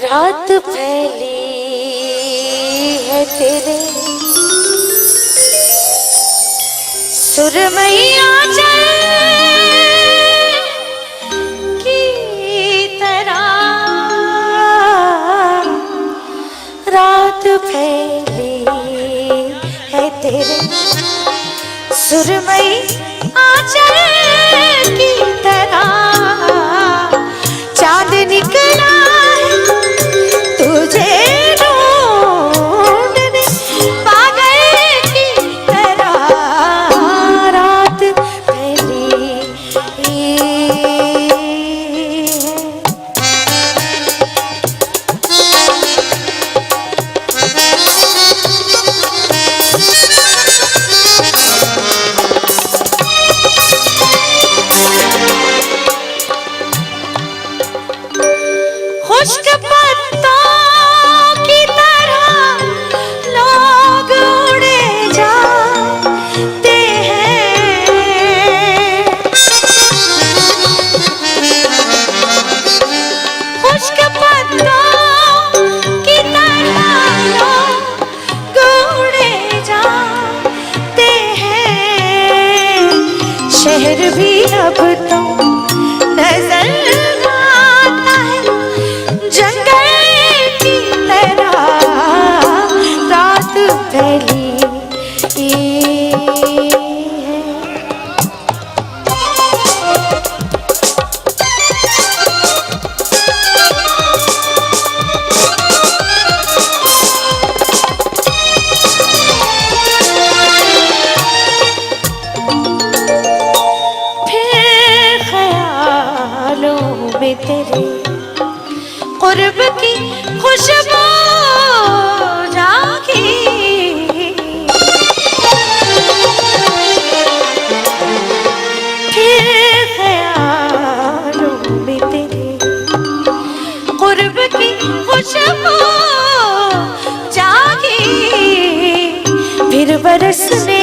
रात फैली है तेरे सुरमई आंचल की तरह, रात फैली है तेरे सुरमई आंचल की तरह, चांद निकला तुझे ढूंढने पागल की तरह, रात फैली खुश्क पत्तों की तरह लोग उड़े जाते हैं, खुश्क पत्तों की तरह लोग उड़े जाते हैं, शहर भी अब तो नजर आता है जंगल की तरह, रात फैली है। फिर ख्यालों में तेरे कुर्ब की खुशबू जागी, फिर ख्यालों में तेरे कुर्ब की खुशबू जागी, फिर बरसने